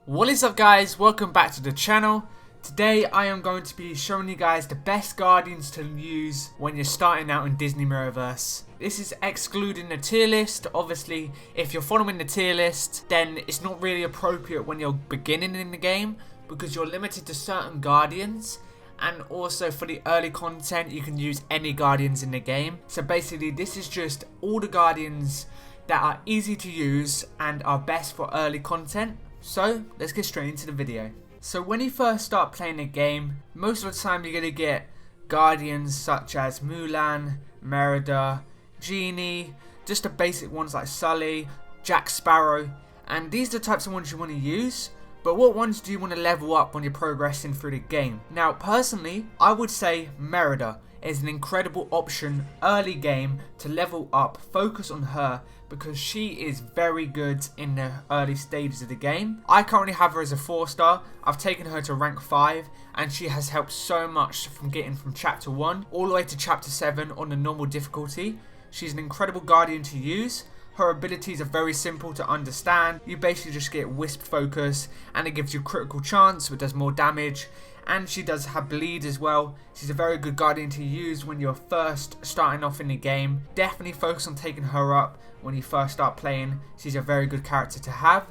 What is up, guys? Welcome back to the channel. Today I am going to be showing you guys the best guardians to use when you're starting out in Disney Mirrorverse. This is excluding the tier list. Obviously, if you're following the tier list, then it's not really appropriate when you're beginning in the game because you're limited to certain guardians. And also for the early content, you can use any guardians in the game. So basically, this is just all the guardians that are easy to use and are best for early content. So let's get straight into the video. So when you first start playing the game, most of the time you're going to get guardians such as Mulan, Merida, Genie, just the basic ones like Sully, Jack Sparrow, and these are the types of ones you want to use. But what ones do you want to level up when you're progressing through the game? Now personally, I would say Merida is an incredible option early game to level up. Focus on her because she is very good in the early stages of the game. I currently have her as a 4-star. I've taken her to rank 5 and she has helped so much from getting from chapter 1 all the way to chapter 7 on the normal difficulty. She's an incredible guardian to use. Her abilities are very simple to understand. You basically just get Wisp Focus and it gives you critical chance, which does more damage. And she does have bleed as well. She's a very good guardian to use when you're first starting off in the game. Definitely focus on taking her up when you first start playing. She's a very good character to have.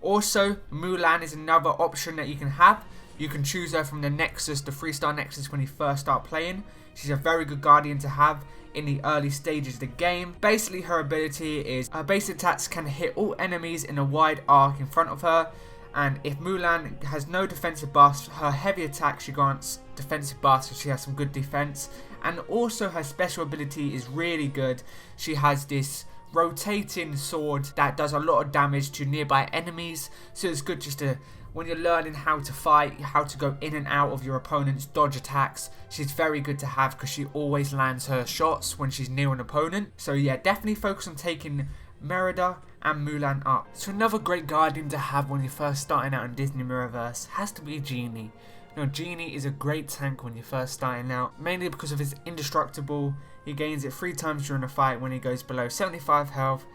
Also, Mulan is another option that you can have. You can choose her from the Nexus, the 3-star Nexus when you first start playing. She's a very good guardian to have in the early stages of the game. Basically, her ability is her base attacks can hit all enemies in a wide arc in front of her. And if Mulan has no defensive buffs, her heavy attack she grants defensive buffs, so she has some good defense. And also her special ability is really good. She has this rotating sword that does a lot of damage to nearby enemies. So it's good just to, when you're learning how to fight, how to go in and out of your opponent's dodge attacks, she's very good to have because she always lands her shots when she's near an opponent. So yeah, definitely focus on taking Merida and Mulan up. So another great guardian to have when you're first starting out in Disney Mirrorverse has to be Genie. Now Genie is a great tank when you're first starting out, mainly because of his indestructible. He gains it 3 times during a fight when he goes below 75 health,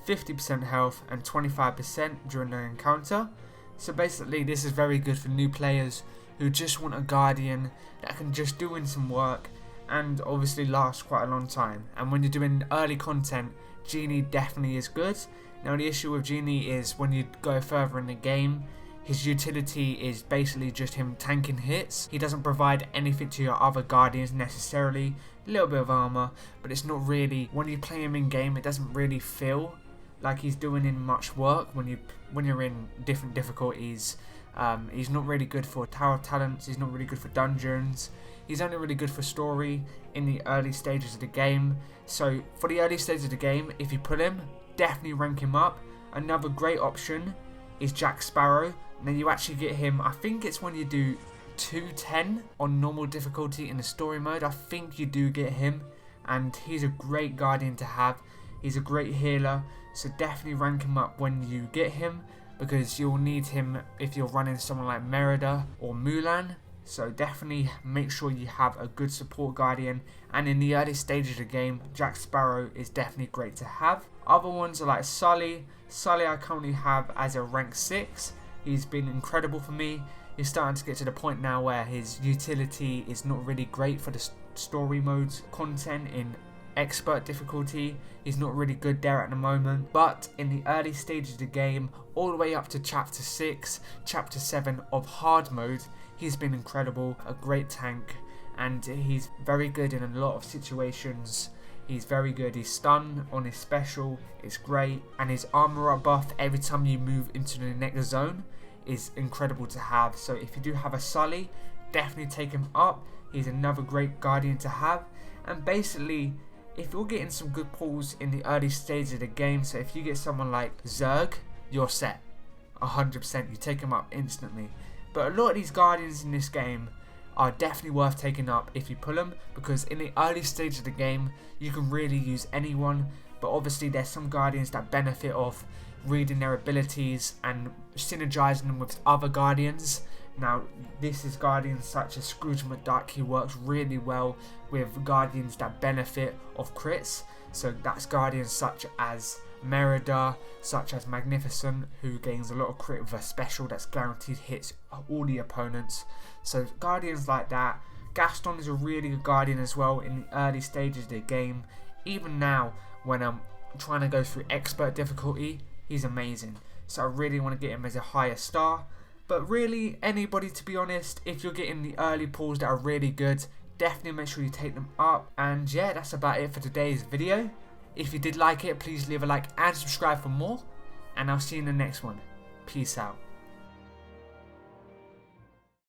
50% health and 25% during the encounter. So basically this is very good for new players who just want a guardian that can just do in some work and obviously last quite a long time. And when you're doing early content, Genie definitely is good. Now the issue with Genie is when you go further in the game, his utility is basically just him tanking hits. He doesn't provide anything to your other guardians necessarily. A little bit of armor, but it's not really, when you play him in game, it doesn't really feel like he's doing in much work when you're in different difficulties. He's not really good for Tower of Talents, he's not really good for dungeons. He's only really good for story in the early stages of the game. So for the early stages of the game, if you put him, definitely rank him up. Another great option is Jack Sparrow. Now you actually get him, I think it's when you do 210 on normal difficulty in the story mode. I think you do get him, and he's a great guardian to have. He's a great healer, so definitely rank him up when you get him because you'll need him if you're running someone like Merida or Mulan. So definitely make sure you have a good support guardian, and in the early stages of the game, Jack Sparrow is definitely great to have. Other ones are like Sully. Sully I currently have as a rank 6. He's been incredible for me. He's starting to get to the point now where his utility is not really great for the story modes content in expert difficulty. He's not really good there at the moment, but in the early stages of the game, all the way up to chapter 6, chapter 7 of hard mode, he's been incredible, a great tank, and he's very good in a lot of situations. He's very good. His stun on his special is great, and his armor up buff every time you move into the next zone is incredible to have. So if you do have a Sully, definitely take him up. He's another great guardian to have. And basically, if you're getting some good pulls in the early stages of the game, so if you get someone like Zerg, you're set 100%. You take him up instantly. But a lot of these guardians in this game are definitely worth taking up if you pull them, because in the early stage of the game you can really use anyone, but obviously there's some guardians that benefit off reading their abilities and synergizing them with other guardians. Now this is guardians such as Scrooge McDuck. He works really well with guardians that benefit of crits, so that's guardians such as Merida, such as Magnificent, who gains a lot of crit with a special that's guaranteed hits all the opponents. So guardians like that. Gaston is a really good guardian as well in the early stages of the game. Even now, when I'm trying to go through expert difficulty, he's amazing. So I really want to get him as a higher star. But really, anybody, to be honest, if you're getting the early pulls that are really good, definitely make sure you take them up. And yeah, that's about it for today's video. If you did like it, please leave a like and subscribe for more. And I'll see you in the next one. Peace out.